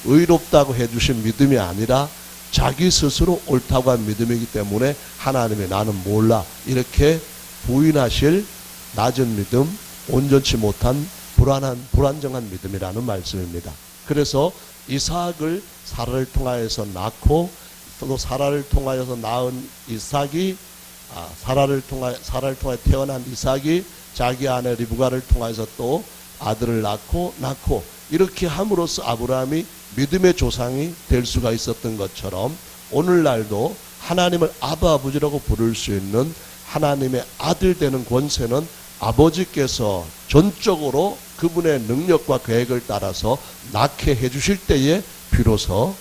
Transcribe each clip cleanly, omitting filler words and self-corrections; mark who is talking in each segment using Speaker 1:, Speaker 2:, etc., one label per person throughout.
Speaker 1: 의롭다고 해주신 믿음이 아니라 자기 스스로 옳다고 한 믿음이기 때문에 하나님이 나는 몰라 이렇게 부인하실 낮은 믿음, 온전치 못한 불안정한 믿음이라는 말씀입니다. 그래서 이삭을 사라를 통하여서 낳고 또 사라를 통하여서 낳은 이삭이 사라를 통하여 태어난 이삭이 자기 아내 리브가를 통해서 또 아들을 낳고 이렇게 함으로써 아브라함이 믿음의 조상이 될 수가 있었던 것처럼 오늘날도 하나님을 아버지라고 부를 수 있는 하나님의 아들 되는 권세는 아버지께서 전적으로 그분의 능력과 계획을 따라서 낳게 해주실 때에 비로소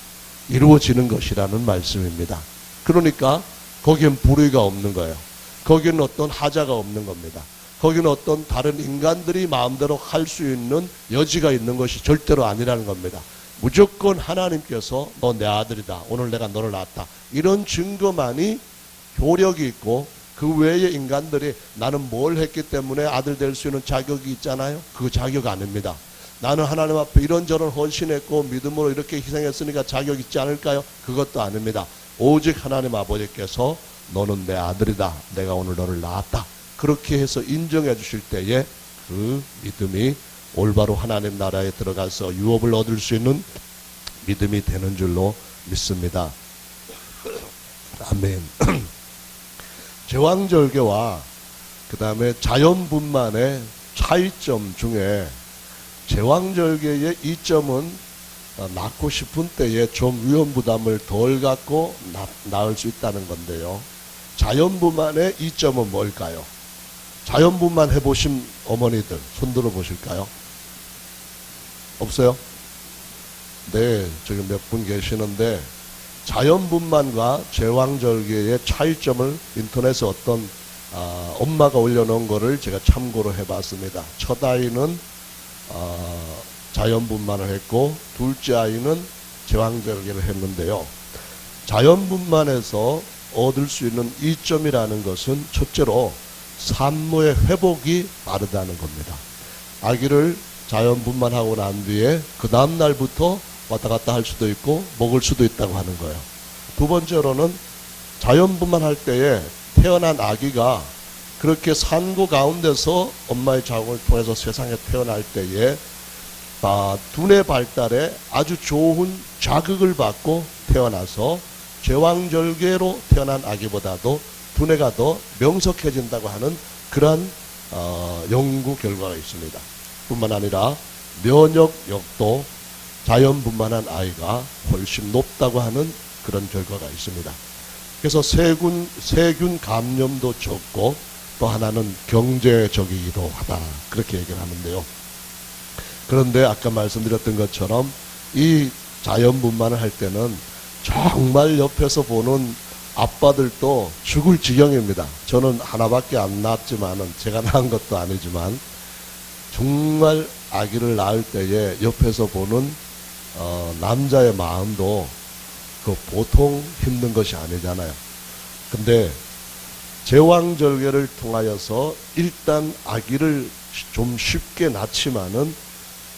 Speaker 1: 이루어지는 것이라는 말씀입니다. 그러니까 거기엔 불의가 없는 거예요. 거기는 어떤 하자가 없는 겁니다. 거기는 어떤 다른 인간들이 마음대로 할 수 있는 여지가 있는 것이 절대로 아니라는 겁니다. 무조건 하나님께서 너 내 아들이다. 오늘 내가 너를 낳았다. 이런 증거만이 효력이 있고 그 외의 인간들이 나는 뭘 했기 때문에 아들 될 수 있는 자격이 있잖아요. 그 자격 아닙니다. 나는 하나님 앞에 이런저런 헌신했고 믿음으로 이렇게 희생했으니까 자격 있지 않을까요? 그것도 아닙니다. 오직 하나님 아버지께서 너는 내 아들이다. 내가 오늘 너를 낳았다. 그렇게 해서 인정해 주실 때에 그 믿음이 올바로 하나님 나라에 들어가서 유업을 얻을 수 있는 믿음이 되는 줄로 믿습니다. 아멘. 제왕절개와 그 다음에 자연분만의 차이점 중에 제왕절개의 이점은 낳고 싶은 때에 좀 위험부담을 덜 갖고 낳을 수 있다는 건데요. 자연분만의 이점은 뭘까요? 자연분만 해보신 어머니들 손 들어 보실까요? 없어요? 네, 저기 몇 분 계시는데 자연분만과 제왕절개의 차이점을 인터넷에 어떤 엄마가 올려놓은 거를 제가 참고로 해봤습니다. 첫 아이는 자연분만을 했고 둘째 아이는 제왕절개를 했는데요. 자연분만에서 얻을 수 있는 이점이라는 것은 첫째로 산모의 회복이 빠르다는 겁니다. 아기를 자연분만하고 난 뒤에 그 다음 날부터 왔다 갔다 할 수도 있고 먹을 수도 있다고 하는 거예요. 두 번째로는 자연분만할 때에 태어난 아기가 그렇게 산고 가운데서 엄마의 자궁을 통해서 세상에 태어날 때에 두뇌 발달에 아주 좋은 자극을 받고 태어나서 제왕절개로 태어난 아기보다도 두뇌가 더 명석해진다고 하는 그러한 연구 결과가 있습니다. 뿐만 아니라 면역력도 자연분만한 아이가 훨씬 높다고 하는 그런 결과가 있습니다. 그래서 세균 감염도 적고 또 하나는 경제적이기도 하다 그렇게 얘기를 하는데요. 그런데 아까 말씀드렸던 것처럼 이 자연분만을 할 때는 정말 옆에서 보는 아빠들도 죽을 지경입니다. 저는 하나밖에 안 낳았지만은 제가 낳은 것도 아니지만 정말 아기를 낳을 때에 옆에서 보는 남자의 마음도 그 보통 힘든 것이 아니잖아요. 근데 제왕절개를 통하여서 일단 아기를 좀 쉽게 낳지만은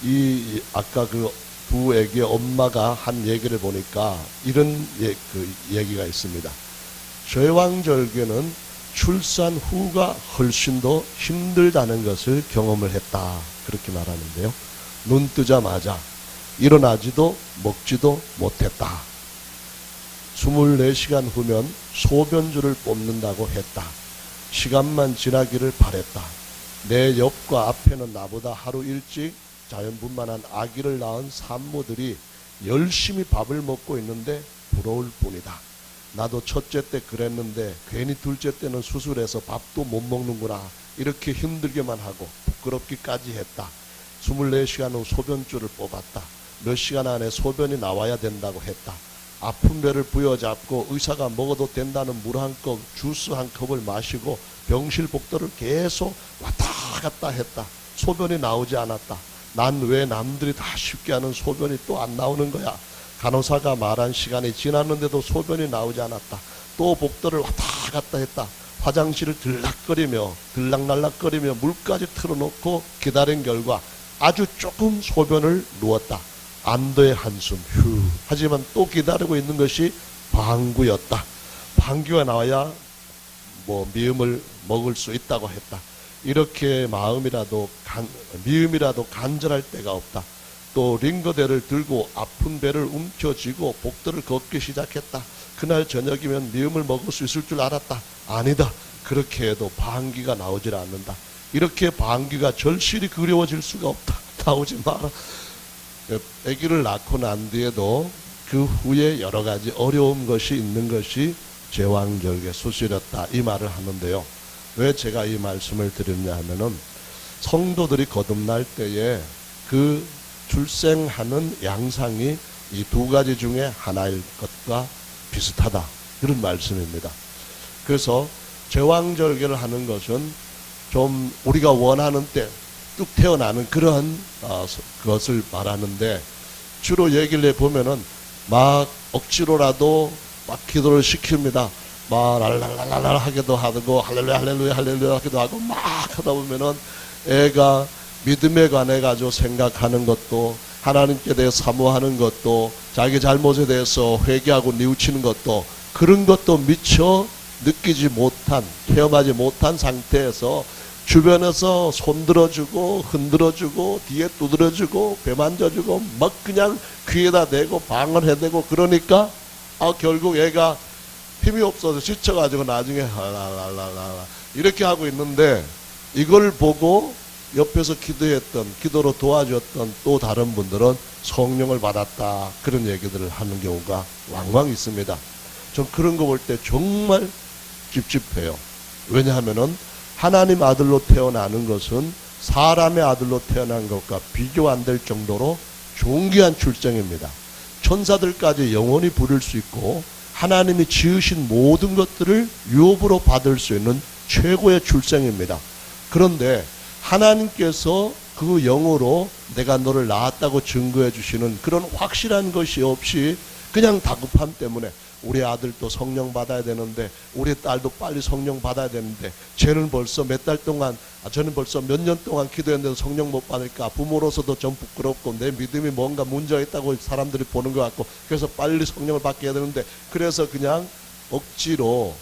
Speaker 1: 이 아까 그 두 애기의 엄마가 한 얘기를 보니까 이런 얘기가 있습니다. 제왕절개는 출산 후가 훨씬 더 힘들다는 것을 경험을 했다. 그렇게 말하는데요. 눈 뜨자마자 일어나지도 먹지도 못했다. 24시간 후면 소변줄을 뽑는다고 했다. 시간만 지나기를 바랬다. 내 옆과 앞에는 나보다 하루 일찍 자연분만한 아기를 낳은 산모들이 열심히 밥을 먹고 있는데 부러울 뿐이다. 나도 첫째 때 그랬는데 괜히 둘째 때는 수술해서 밥도 못 먹는구나. 이렇게 힘들게만 하고 부끄럽기까지 했다. 24시간 후 소변줄을 뽑았다. 몇 시간 안에 소변이 나와야 된다고 했다. 아픈 배를 부여잡고 의사가 먹어도 된다는 물 한 컵, 주스 한 컵을 마시고 병실복도를 계속 왔다 갔다 했다. 소변이 나오지 않았다. 난 왜 남들이 다 쉽게 하는 소변이 또 안 나오는 거야. 간호사가 말한 시간이 지났는데도 소변이 나오지 않았다. 또 복도를 왔다 갔다 했다. 화장실을 들락거리며 물까지 틀어놓고 기다린 결과 아주 조금 소변을 누웠다. 안도의 한숨 휴. 하지만 또 기다리고 있는 것이 방구였다. 방귀가 나와야 미음을 먹을 수 있다고 했다. 이렇게 미음이라도 간절할 때가 없다. 또 링거대를 들고 아픈 배를 움켜쥐고 복도를 걷기 시작했다. 그날 저녁이면 미음을 먹을 수 있을 줄 알았다. 아니다. 그렇게 해도 방귀가 나오질 않는다. 이렇게 방귀가 절실히 그리워질 수가 없다. 나오지 마라. 아기를 낳고 난 뒤에도 그 후에 여러 가지 어려운 것이 있는 것이 제왕절개 수술이었다. 이 말을 하는데요. 왜 제가 이 말씀을 드렸냐 하면은 성도들이 거듭날 때에 그 출생하는 양상이 이 두 가지 중에 하나일 것과 비슷하다. 그런 말씀입니다. 그래서 제왕절개를 하는 것은 좀 우리가 원하는 때 뚝 태어나는 그러한 것을 말하는데, 주로 얘기를 해보면은 막 억지로라도 막 기도를 시킵니다. 막 랄랄랄랄 하기도 하고 할렐루야 할렐루야 할렐루야 하기도 하고 막 하다 보면은 애가 믿음에 관해 가지고 생각하는 것도, 하나님께 대해 사모하는 것도, 자기 잘못에 대해서 회개하고 뉘우치는 것도, 그런 것도 미처 느끼지 못한, 체험하지 못한 상태에서 주변에서 손들어주고 흔들어주고 뒤에 두드려주고 배 만져주고 막 그냥 귀에다 대고 방언해대고 그러니까 결국 애가 힘이 없어서 지쳐가지고 나중에 랄랄랄랄 이렇게 하고 있는데, 이걸 보고 옆에서 기도로 도와줬던 또 다른 분들은 성령을 받았다, 그런 얘기들을 하는 경우가 왕왕 있습니다. 전 그런 거 볼 때 정말 찝찝해요. 왜냐하면은 하나님 아들로 태어나는 것은 사람의 아들로 태어난 것과 비교 안 될 정도로 존귀한 출생입니다. 천사들까지 영원히 부를 수 있고 하나님이 지으신 모든 것들을 유업으로 받을 수 있는 최고의 출생입니다. 그런데 하나님께서 그 영으로 내가 너를 낳았다고 증거해 주시는 그런 확실한 것이 없이 그냥 다급함 때문에 우리 아들도 성령 받아야 되는데, 우리 딸도 빨리 성령 받아야 되는데, 쟤는 벌써 몇 달 동안, 저는 벌써 몇 년 동안 기도했는데도 성령 못 받으니까 부모로서도 좀 부끄럽고 내 믿음이 뭔가 문제가 있다고 사람들이 보는 것 같고, 그래서 빨리 성령을 받게 해야 되는데, 그래서 그냥 억지로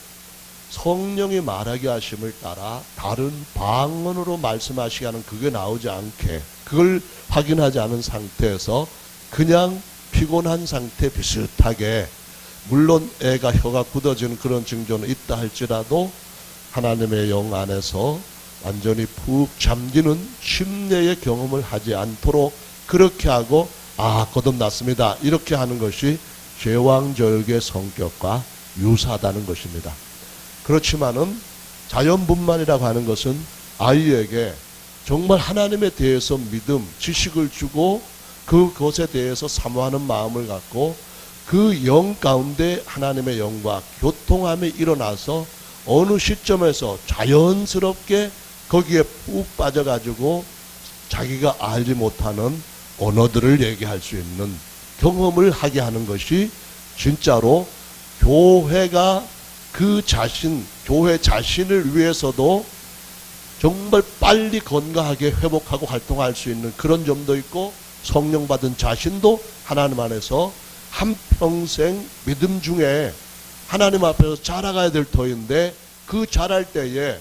Speaker 1: 성령이 말하게 하심을 따라 다른 방언으로 말씀하시게 하는 그게 나오지 않게, 그걸 확인하지 않은 상태에서 그냥 피곤한 상태 비슷하게, 물론 애가 혀가 굳어지는 그런 징조는 있다 할지라도 하나님의 영 안에서 완전히 푹 잠기는 심내의 경험을 하지 않도록 그렇게 하고 거듭났습니다, 이렇게 하는 것이 제왕절개 성격과 유사하다는 것입니다. 그렇지만은 자연분만이라고 하는 것은 아이에게 정말 하나님에 대해서 믿음, 지식을 주고 그것에 대해서 사모하는 마음을 갖고 그 영 가운데 하나님의 영과 교통함이 일어나서 어느 시점에서 자연스럽게 거기에 푹 빠져가지고 자기가 알지 못하는 언어들을 얘기할 수 있는 경험을 하게 하는 것이 진짜로 교회가 교회 자신을 위해서도 정말 빨리 건강하게 회복하고 활동할 수 있는 그런 점도 있고, 성령 받은 자신도 하나님 안에서 한평생 믿음 중에 하나님 앞에서 자라가야 될 터인데, 그 자랄 때에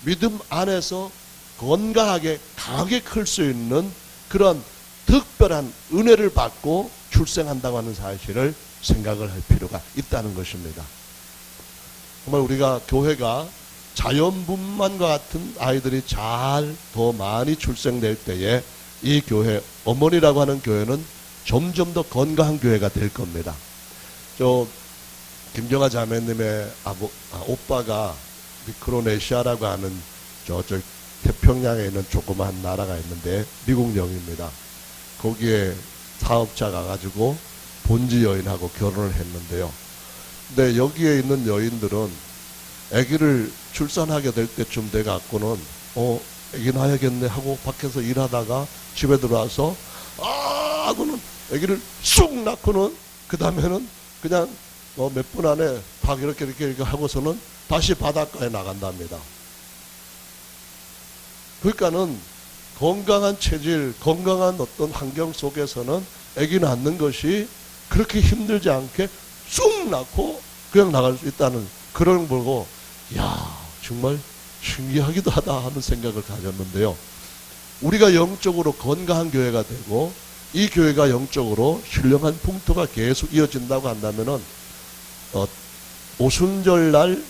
Speaker 1: 믿음 안에서 건강하게 강하게 클 수 있는 그런 특별한 은혜를 받고 출생한다고 하는 사실을 생각을 할 필요가 있다는 것입니다. 정말 우리가 교회가 자연분만과 같은 아이들이 더 많이 출생될 때에 이 교회, 어머니라고 하는 교회는 점점 더 건강한 교회가 될 겁니다. 김정아 자매님의 오빠가 미크로네시아라고 하는 저쪽 태평양에 있는 조그마한 나라가 있는데 미국 영입니다. 거기에 사업자 가가지고 본지 여인하고 결혼을 했는데요. 근데 여기에 있는 여인들은 아기를 출산하게 될 때쯤 돼 갖고는 아기 낳아야겠네 하고 밖에서 일하다가 집에 들어와서 하고는 아기를 쑥 낳고는 그 다음에는 그냥 몇 분 안에 딱 이렇게 하고서는 다시 바닷가에 나간답니다. 그러니까는 건강한 체질, 건강한 어떤 환경 속에서는 아기 낳는 것이 그렇게 힘들지 않게 쑥 낳고 그냥 나갈 수 있다는 그런 걸 보고 야 정말 신기하기도 하다 하는 생각을 가졌는데요. 우리가 영적으로 건강한 교회가 되고 이 교회가 영적으로 신령한 풍토가 계속 이어진다고 한다면은 오순절날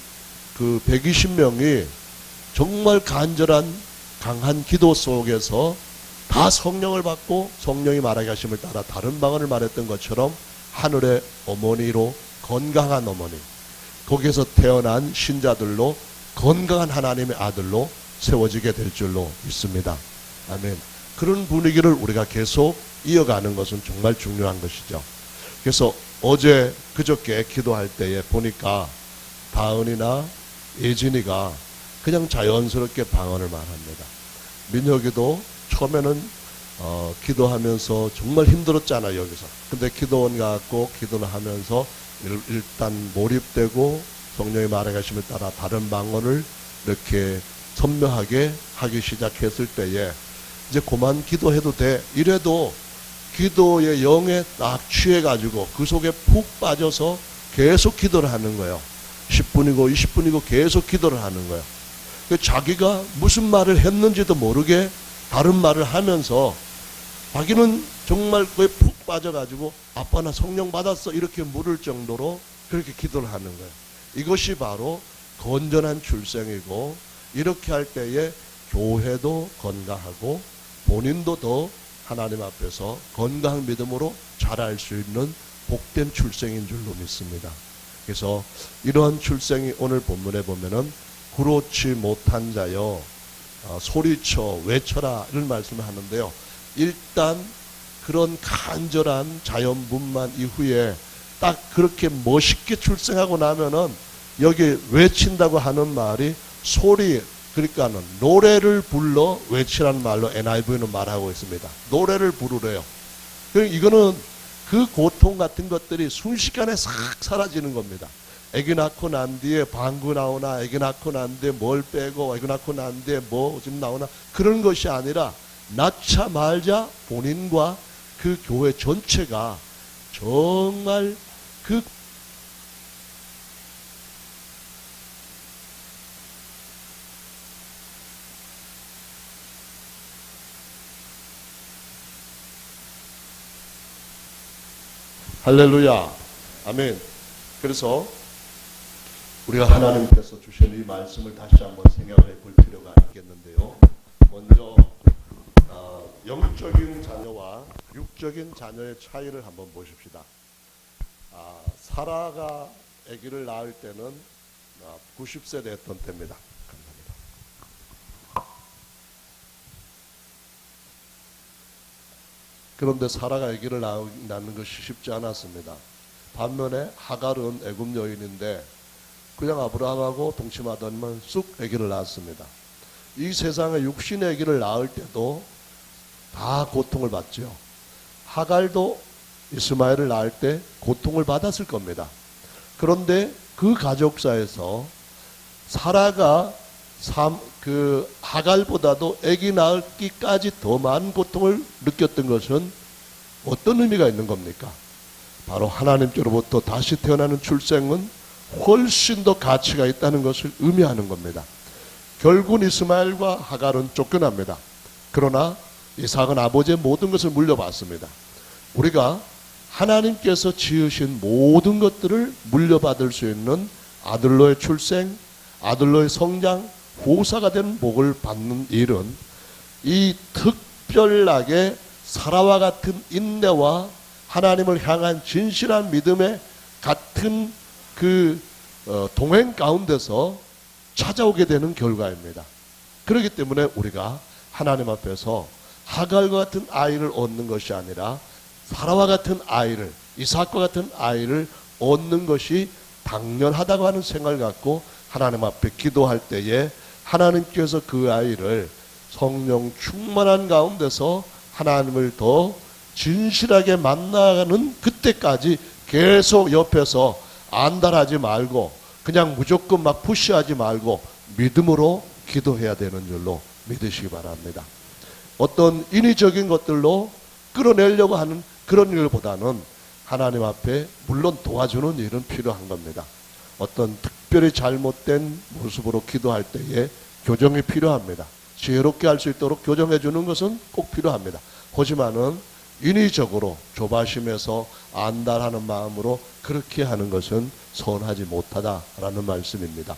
Speaker 1: 그 120명이 정말 간절한 강한 기도 속에서 다 성령을 받고 성령이 말하게 하심을 따라 다른 방언을 말했던 것처럼 하늘의 어머니로 건강한 어머니, 거기에서 태어난 신자들로 건강한 하나님의 아들로 세워지게 될 줄로 믿습니다. 아멘. 그런 분위기를 우리가 계속 이어가는 것은 정말 중요한 것이죠. 그래서 어제 그저께 기도할 때에 보니까 다은이나 예진이가 그냥 자연스럽게 방언을 말합니다. 민혁이도 처음에는 기도하면서 정말 힘들었잖아요, 여기서. 근데 기도원 가고 기도를 하면서 일단 몰입되고 성령의 말에 가심을 따라 다른 방언을 이렇게 선명하게 하기 시작했을 때에 이제 그만 기도해도 돼. 이래도 기도의 영에 딱 취해가지고 그 속에 푹 빠져서 계속 기도를 하는 거예요. 10분이고 20분이고 계속 기도를 하는 거예요. 자기가 무슨 말을 했는지도 모르게 다른 말을 하면서 자기는 정말 그에 푹 빠져가지고 아빠 나 성령 받았어 이렇게 물을 정도로 그렇게 기도를 하는 거예요. 이것이 바로 건전한 출생이고 이렇게 할 때에 교회도 건강하고 본인도 더 하나님 앞에서 건강한 믿음으로 자랄 수 있는 복된 출생인 줄로 믿습니다. 그래서 이러한 출생이 오늘 본문에 보면은 그렇지 못한 자여 소리쳐 외쳐라 이런 말씀을 하는데요. 일단 그런 간절한 자연분만 이후에 딱 그렇게 멋있게 출생하고 나면은 여기 외친다고 하는 말이 소리, 그러니까는 노래를 불러 외치라는 말로 NIV는 말하고 있습니다. 노래를 부르래요. 이거는 그 고통 같은 것들이 순식간에 싹 사라지는 겁니다. 아기 낳고 난 뒤에 방구 나오나, 아기 낳고 난 뒤에 뭘 빼고, 아기 낳고 난 뒤에 뭐 좀 나오나, 그런 것이 아니라 낳자마자 본인과 그 교회 전체가 정말 그 할렐루야. 아멘. 그래서 우리가 하나님께서 주신 이 말씀을 다시 한번 생각해 볼 필요가 있겠는데요. 먼저 영적인 자녀와 육적인 자녀의 차이를 한번 보십시다. 사라가 아기를 낳을 때는 90세 됐던 때입니다. 감사합니다. 그런데 사라가 아기를 낳는 것이 쉽지 않았습니다. 반면에 하갈은 애굽 여인인데 그냥 아브라함하고 동침하더니만 쑥 아기를 낳았습니다. 이 세상에 육신의 아기를 낳을 때도 다 고통을 받죠. 하갈도 이스마엘을 낳을 때 고통을 받았을 겁니다. 그런데 그 가족사에서 사라가 하갈보다도 아기 낳기까지 더 많은 고통을 느꼈던 것은 어떤 의미가 있는 겁니까? 바로 하나님께로부터 다시 태어나는 출생은 훨씬 더 가치가 있다는 것을 의미하는 겁니다. 결국 이스마엘과 하갈은 쫓겨납니다. 그러나 이삭은 아버지의 모든 것을 물려받습니다. 우리가 하나님께서 지으신 모든 것들을 물려받을 수 있는 아들로의 출생, 아들로의 성장, 후사가 되는 복을 받는 일은 이 특별하게 사라와 같은 인내와 하나님을 향한 진실한 믿음의 같은 그 동행 가운데서 찾아오게 되는 결과입니다. 그렇기 때문에 우리가 하나님 앞에서 하갈과 같은 아이를 얻는 것이 아니라 사라와 같은 아이를, 이삭과 같은 아이를 얻는 것이 당연하다고 하는 생각을 갖고 하나님 앞에 기도할 때에 하나님께서 그 아이를 성령 충만한 가운데서 하나님을 더 진실하게 만나가는 그때까지 계속 옆에서 안달하지 말고 그냥 무조건 막 푸시하지 말고 믿음으로 기도해야 되는 줄로 믿으시기 바랍니다. 어떤 인위적인 것들로 끌어내려고 하는 그런 일보다는 하나님 앞에 물론 도와주는 일은 필요한 겁니다. 어떤 특별히 잘못된 모습으로 기도할 때에 교정이 필요합니다. 지혜롭게 할 수 있도록 교정해 주는 것은 꼭 필요합니다. 하지만은 인위적으로 조바심에서 안달하는 마음으로 그렇게 하는 것은 선하지 못하다라는 말씀입니다.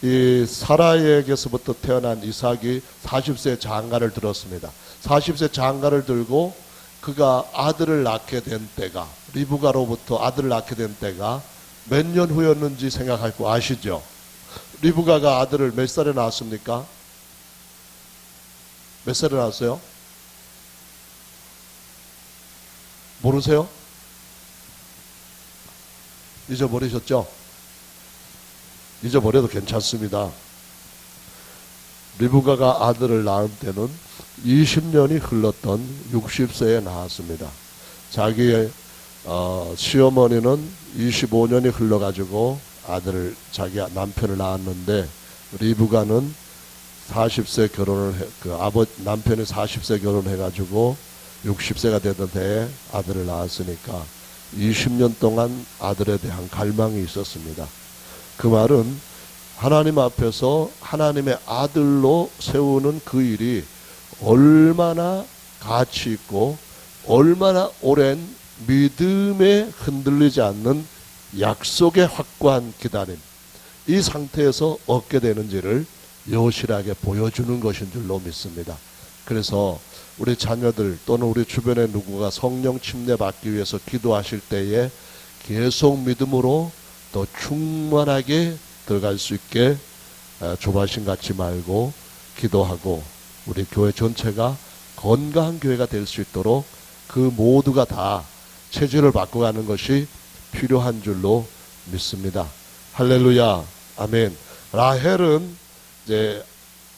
Speaker 1: 이 사라에게서부터 태어난 이삭이 40세 장가를 들었습니다. 40세 장가를 들고 그가 아들을 낳게 된 때가, 리브가로부터 아들을 낳게 된 때가 몇 년 후였는지 생각할 거 아시죠? 리브가가 아들을 몇 살에 낳았습니까? 몇 살에 낳았어요? 모르세요? 잊어버리셨죠? 잊어버려도 괜찮습니다. 리브가가 아들을 낳은 때는 20년이 흘렀던 60세에 낳았습니다. 자기의 시어머니는 25년이 흘러가지고 아들을 자기 남편을 낳았는데 리브가는 40세 결혼을 남편이 40세 결혼해가지고 60세가 되던 해에 아들을 낳았으니까 20년 동안 아들에 대한 갈망이 있었습니다. 그 말은 하나님 앞에서 하나님의 아들로 세우는 그 일이 얼마나 가치 있고 얼마나 오랜 믿음에 흔들리지 않는 약속의 확고한 기다림, 이 상태에서 얻게 되는지를 여실하게 보여주는 것인 줄로 믿습니다. 그래서 우리 자녀들 또는 우리 주변의 누구가 성령 침례 받기 위해서 기도하실 때에 계속 믿음으로 또 충만하게 들어갈 수 있게 조바심 갖지 말고 기도하고 우리 교회 전체가 건강한 교회가 될 수 있도록 그 모두가 다 체질을 바꿔가는 것이 필요한 줄로 믿습니다. 할렐루야, 아멘. 라헬은 이제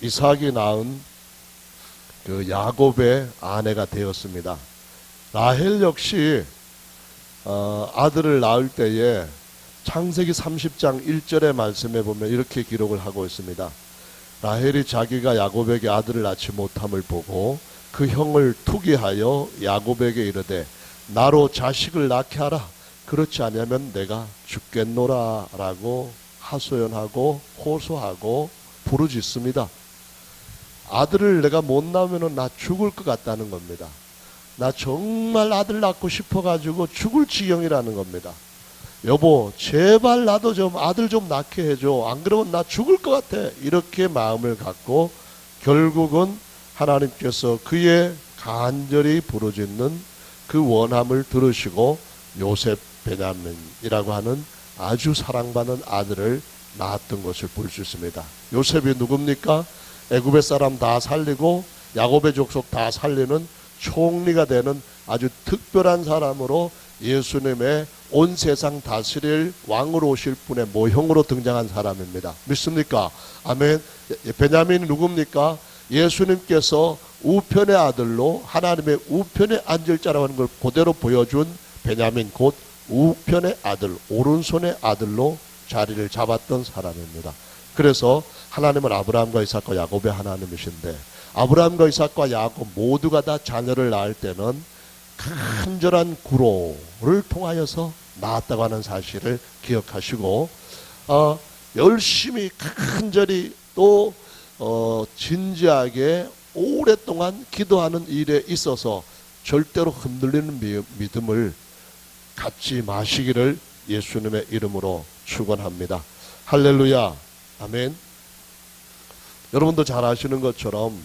Speaker 1: 이삭이 낳은 그 야곱의 아내가 되었습니다. 라헬 역시 아들을 낳을 때에 창세기 30장 1절의 말씀에 보면 이렇게 기록을 하고 있습니다. 라헬이 자기가 야곱에게 아들을 낳지 못함을 보고 그 형을 투기하여 야곱에게 이르되 나로 자식을 낳게 하라. 그렇지 않으면 내가 죽겠노라 라고 하소연하고 호소하고 부르짖습니다. 아들을 내가 못 낳으면 나 죽을 것 같다는 겁니다. 나 정말 아들 낳고 싶어가지고 죽을 지경이라는 겁니다. 여보 제발 나도 좀 아들 좀 낳게 해줘. 안 그러면 나 죽을 것 같아. 이렇게 마음을 갖고 결국은 하나님께서 그의 간절히 부르짖는 그 원함을 들으시고 요셉 베냐민이라고 하는 아주 사랑받는 아들을 낳았던 것을 볼 수 있습니다. 요셉이 누굽니까? 애굽의 사람 다 살리고 야곱의 족속 다 살리는 총리가 되는 아주 특별한 사람으로 예수님의 온 세상 다스릴 왕으로 오실 분의 모형으로 등장한 사람입니다. 믿습니까? 아멘. 베냐민이 누굽니까? 예수님께서 우편의 아들로 하나님의 우편에 앉을 자라고 하는 걸 그대로 보여준 베냐민, 곧 우편의 아들, 오른손의 아들로 자리를 잡았던 사람입니다. 그래서 하나님은 아브라함과 이삭과 야곱의 하나님이신데 아브라함과 이삭과 야곱 모두가 다 자녀를 낳을 때는 간절한 구로를 통하여서 낳았다고 하는 사실을 기억하시고 열심히 간절히 또 진지하게 오랫동안 기도하는 일에 있어서 절대로 흔들리는 믿음을 갖지 마시기를 예수님의 이름으로 축원합니다. 할렐루야, 아멘. 여러분도 잘 아시는 것처럼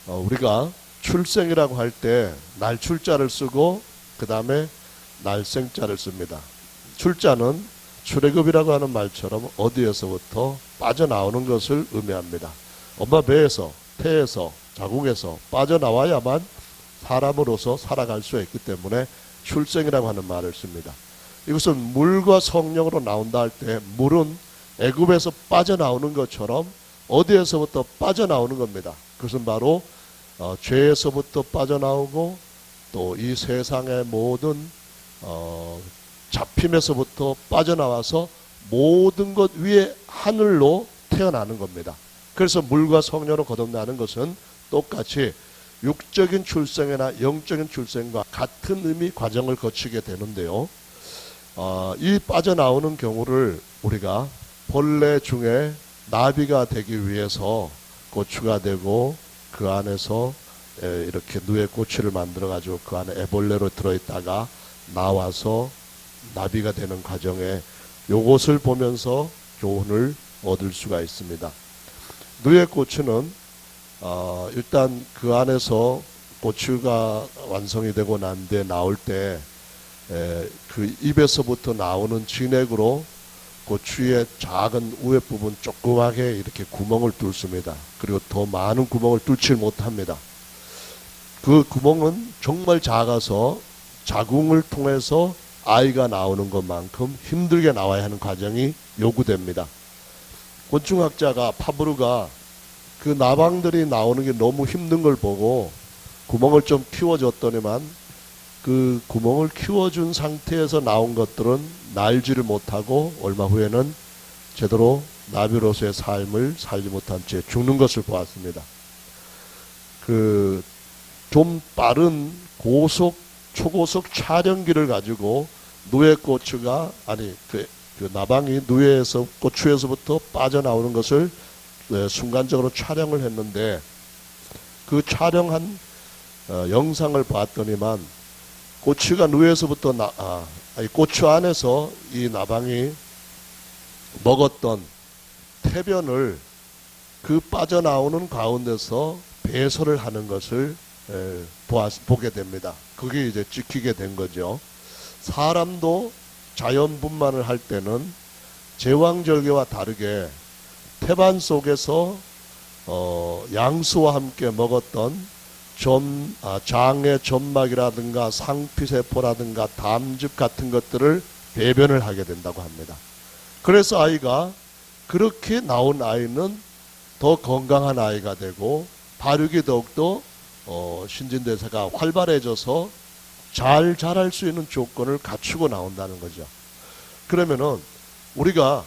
Speaker 1: 우리가 출생이라고 할 때 날출자를 쓰고 그 다음에 날생자를 씁니다. 출자는 출애굽이라고 하는 말처럼 어디에서부터 빠져나오는 것을 의미합니다. 엄마 배에서, 태에서, 자궁에서 빠져나와야만 사람으로서 살아갈 수 있기 때문에 출생이라고 하는 말을 씁니다. 이것은 물과 성령으로 나온다 할 때 물은 애굽에서 빠져나오는 것처럼 어디에서부터 빠져나오는 겁니다. 그것은 바로 죄에서부터 빠져나오고 또 이 세상의 모든 잡힘에서부터 빠져나와서 모든 것 위에 하늘로 태어나는 겁니다. 그래서 물과 성령으로 거듭나는 것은 똑같이 육적인 출생이나 영적인 출생과 같은 의미 과정을 거치게 되는데요. 이 빠져나오는 경우를 우리가 본래 중에 나비가 되기 위해서 고추가 되고 그 안에서 이렇게 누에 꼬치를 만들어 가지고 그 안에 애벌레로 들어있다가 나와서 나비가 되는 과정에 요것을 보면서 교훈을 얻을 수가 있습니다. 누에 꼬추는 일단 그 안에서 고추가 완성이 되고 난 뒤에 나올 때 그 입에서부터 나오는 진액으로 고추의 작은 위에 부분 조그맣게 이렇게 구멍을 뚫습니다. 그리고 더 많은 구멍을 뚫지 못합니다. 그 구멍은 정말 작아서 자궁을 통해서 아이가 나오는 것만큼 힘들게 나와야 하는 과정이 요구됩니다. 곤충학자가 파브르가 그 나방들이 나오는 게 너무 힘든 걸 보고 구멍을 좀 키워줬더니만 그 구멍을 키워준 상태에서 나온 것들은 날지를 못하고 얼마 후에는 제대로 나비로서의 삶을 살지 못한 채 죽는 것을 보았습니다. 그 좀 빠른 고속 초고속 촬영기를 가지고 누에 고추가 그 나방이 누에에서 고추에서부터 빠져나오는 것을 순간적으로 촬영을 했는데 그 촬영한 영상을 봤더니만 고추가 누에서부터 고추 안에서 이 나방이 먹었던 태변을 그 빠져나오는 가운데서 배설을 하는 것을 보게 됩니다. 그게 이제 찍히게 된 거죠. 사람도 자연분만을 할 때는 제왕절개와 다르게 태반 속에서 양수와 함께 먹었던 장의 점막이라든가 상피세포라든가 담즙 같은 것들을 배변을 하게 된다고 합니다. 그래서 아이가 그렇게 나온 아이는 더 건강한 아이가 되고 발육이 더욱더 신진대사가 활발해져서 잘 자랄 수 있는 조건을 갖추고 나온다는 거죠. 그러면은 우리가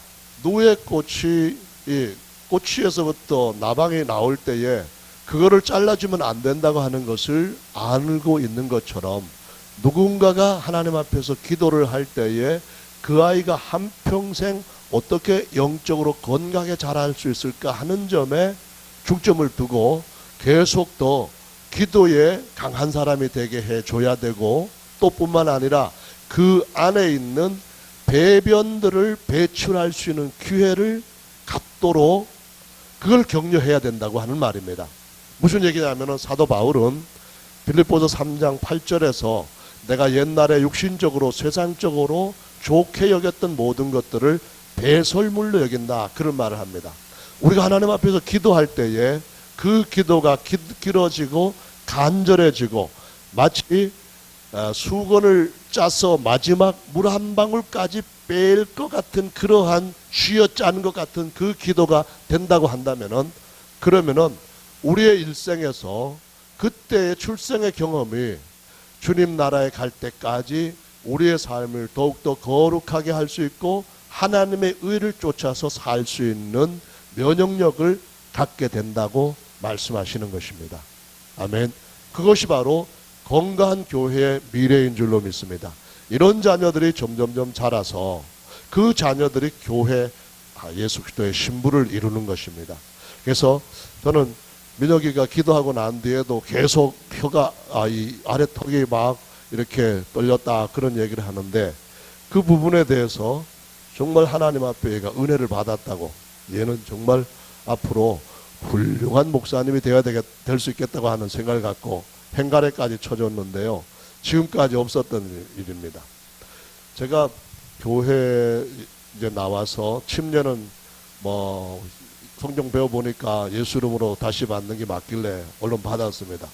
Speaker 1: 꼬치에서부터 나방이 나올 때에 그거를 잘라주면 안 된다고 하는 것을 알고 있는 것처럼 누군가가 하나님 앞에서 기도를 할 때에 그 아이가 한평생 어떻게 영적으로 건강하게 자랄 수 있을까 하는 점에 중점을 두고 계속 더 기도에 강한 사람이 되게 해줘야 되고 또 뿐만 아니라 그 안에 있는 배변들을 배출할 수 있는 기회를 갖도록 그걸 격려해야 된다고 하는 말입니다. 무슨 얘기냐면은 사도 바울은 빌립보서 3장 8절에서 내가 옛날에 육신적으로 세상적으로 좋게 여겼던 모든 것들을 배설물로 여긴다 그런 말을 합니다. 우리가 하나님 앞에서 기도할 때에 그 기도가 길어지고 간절해지고 마치 수건을 짜서 마지막 물 한 방울까지 뺄 것 같은 그러한 쥐어짜는 것 같은 그 기도가 된다고 한다면은 그러면은 우리의 일생에서 그때의 출생의 경험이 주님 나라에 갈 때까지 우리의 삶을 더욱더 거룩하게 할 수 있고 하나님의 의를 쫓아서 살 수 있는 면역력을 갖게 된다고 말씀하시는 것입니다. 아멘. 그것이 바로 건강한 교회의 미래인 줄로 믿습니다. 이런 자녀들이 점점점 자라서 그 자녀들이 교회 예수 그리스도의 신부를 이루는 것입니다. 그래서 저는 민혁이가 기도하고 난 뒤에도 계속 혀가 이 아래턱이 막 이렇게 떨렸다 그런 얘기를 하는데 그 부분에 대해서 정말 하나님 앞에 얘가 은혜를 받았다고 얘는 정말 앞으로 훌륭한 목사님이 되어야 될 수 있겠다고 하는 생각을 갖고 행가래까지 쳐줬는데요. 지금까지 없었던 일입니다. 제가 교회 이제 나와서 침례는 뭐 성경 배워보니까 예수 이름으로 다시 받는 게 맞길래 얼른 받았습니다.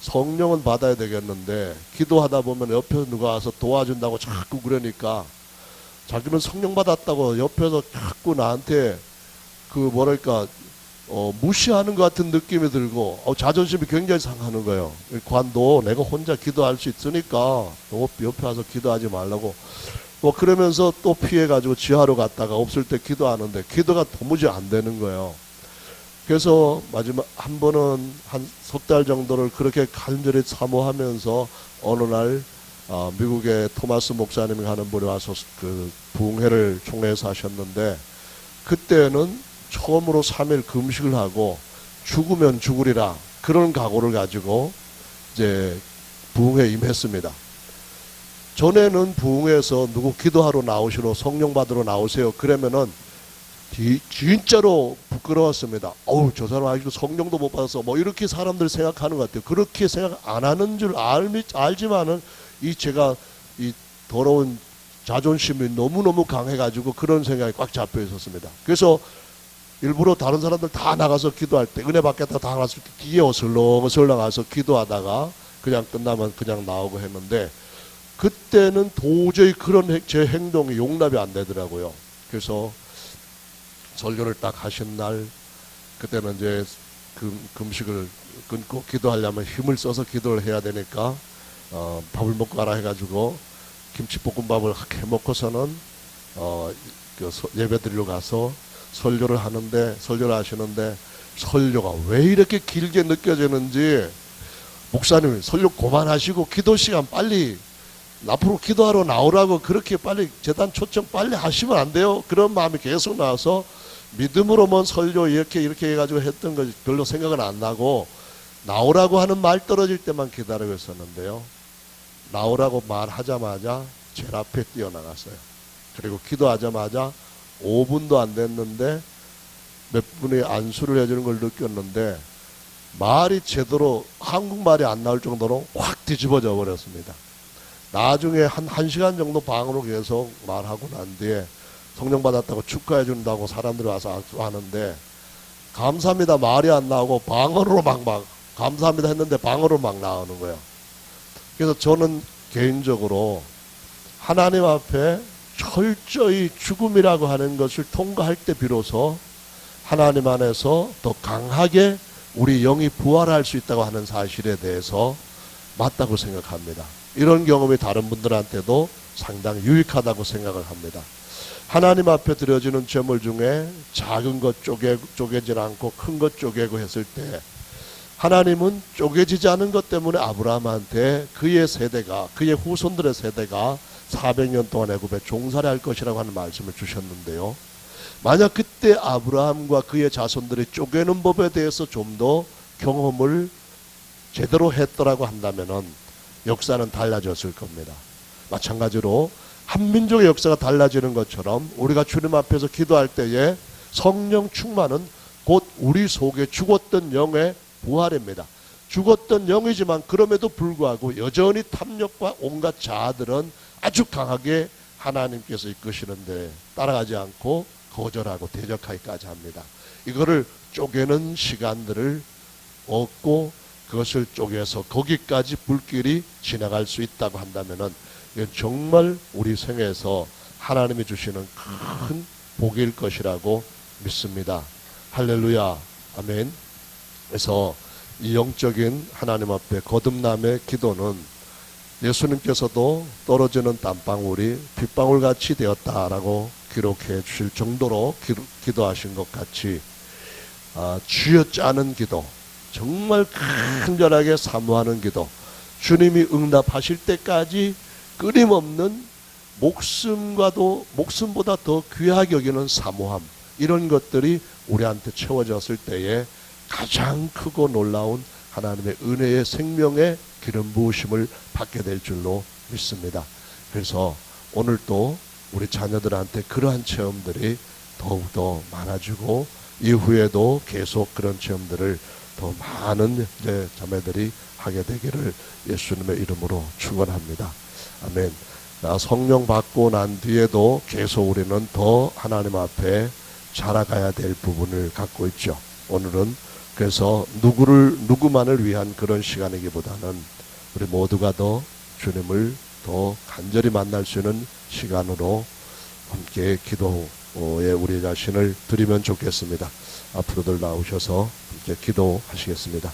Speaker 1: 성령은 받아야 되겠는데 기도하다 보면 옆에서 누가 와서 도와준다고 자꾸 그러니까 자기는 성령 받았다고 옆에서 자꾸 나한테 그 뭐랄까 무시하는 것 같은 느낌이 들고 자존심이 굉장히 상하는 거예요. 관도 내가 혼자 기도할 수 있으니까 너 옆에 와서 기도하지 말라고 그러면서 또 피해가지고 지하로 갔다가 없을 때 기도하는데 기도가 도무지 안 되는 거예요. 그래서 마지막 한 번은 한 석 달 정도를 그렇게 간절히 사모하면서 어느 날 미국의 토마스 목사님이 하는 분이 와서 그 부흥회를 총회에서 하셨는데, 그때는 처음으로 3일 금식을 하고 죽으면 죽으리라 그런 각오를 가지고 이제 부흥회에 임했습니다. 전에는 부흥회에서 누구 기도하러 나오시러 성령 받으러 나오세요 그러면은 진짜로 부끄러웠습니다. 어우, 저 사람 아직도 성령도 못 받았어 뭐 이렇게 사람들 생각하는 것 같아요. 그렇게 생각 안 하는 줄 알지만은 제가 이 더러운 자존심이 너무너무 강해가지고 그런 생각이 꽉 잡혀 있었습니다. 그래서 일부러 다른 사람들 다 나가서 기도할 때, 은혜 받겠다 다 나가서 뒤에 어슬렁어슬렁 나가서 기도하다가 그냥 끝나면 그냥 나오고 했는데, 그때는 도저히 그런 제 행동이 용납이 안 되더라고요. 그래서 설교를 딱 하신 날, 그때는 이제 금식을 끊고 기도하려면 힘을 써서 기도를 해야 되니까 밥을 먹고 가라 해가지고 김치볶음밥을 해 먹고서는 예배 드리러 가서 설교를 하시는데 설교가 왜 이렇게 길게 느껴지는지, 목사님 설교 그만하시고 기도 시간 빨리 앞으로 기도하러 나오라고 그렇게 빨리 재단 초청 빨리 하시면 안 돼요? 그런 마음이 계속 나와서 믿음으로만 설교 이렇게 해가지고 했던 거 별로 생각은 안 나고, 나오라고 하는 말 떨어질 때만 기다리고 있었는데요. 나오라고 말하자마자 제일 앞에 뛰어나갔어요. 그리고 기도하자마자 5분도 안 됐는데 몇 분이 안수를 해주는 걸 느꼈는데, 말이 제대로 한국말이 안 나올 정도로 확 뒤집어져 버렸습니다. 나중에 한 1시간 정도 방으로 계속 말하고 난 뒤에 성령 받았다고 축하해 준다고 사람들이 와서 안수하는데, 감사합니다 말이 안 나오고 방언으로 막 감사합니다 했는데 방언으로 막 나오는 거예요. 그래서 저는 개인적으로 하나님 앞에 철저히 죽음이라고 하는 것을 통과할 때 비로소 하나님 안에서 더 강하게 우리 영이 부활할 수 있다고 하는 사실에 대해서 맞다고 생각합니다. 이런 경험이 다른 분들한테도 상당히 유익하다고 생각을 합니다. 하나님 앞에 드려지는 제물 중에 작은 것 쪼개질 않고 큰 것 쪼개고 했을 때, 하나님은 쪼개지지 않은 것 때문에 아브라함한테 그의 후손들의 세대가 400년 동안 애굽에 종살이 할 것이라고 하는 말씀을 주셨는데요. 만약 그때 아브라함과 그의 자손들이 쪼개는 법에 대해서 좀 더 경험을 제대로 했더라고 한다면은 역사는 달라졌을 겁니다. 마찬가지로 한민족의 역사가 달라지는 것처럼 우리가 주님 앞에서 기도할 때에 성령 충만은 곧 우리 속에 죽었던 영의 부활입니다. 죽었던 영이지만 그럼에도 불구하고 여전히 탐욕과 온갖 자아들은 아주 강하게 하나님께서 이끄시는데 따라가지 않고 거절하고 대적하기까지 합니다. 이거를 쪼개는 시간들을 얻고 그것을 쪼개서 거기까지 불길이 지나갈 수 있다고 한다면은 이건 정말 우리 생에서 하나님이 주시는 큰 복일 것이라고 믿습니다. 할렐루야, 아멘. 그래서 이 영적인 하나님 앞에 거듭남의 기도는 예수님께서도 떨어지는 땀방울이 빗방울같이 되었다라고 기록해 주실 정도로 기도하신 것 같이 쥐어짜는 기도, 정말 간절하게 사모하는 기도, 주님이 응답하실 때까지 끊임없는 목숨보다 더 귀하게 여기는 사모함, 이런 것들이 우리한테 채워졌을 때에 가장 크고 놀라운 하나님의 은혜의 생명의 기름 부으심을 받게 될 줄로 믿습니다. 그래서 오늘도 우리 자녀들한테 그러한 체험들이 더욱더 많아지고 이후에도 계속 그런 체험들을 더 많은 자매들이 하게 되기를 예수님의 이름으로 축원합니다. 아멘. 성령 받고 난 뒤에도 계속 우리는 더 하나님 앞에 자라가야 될 부분을 갖고 있죠. 오늘은 그래서 누구만을 위한 그런 시간이기보다는 우리 모두가 더 주님을 더 간절히 만날 수 있는 시간으로 함께 기도에 우리 자신을 드리면 좋겠습니다. 앞으로들 나오셔서 함께 기도하시겠습니다.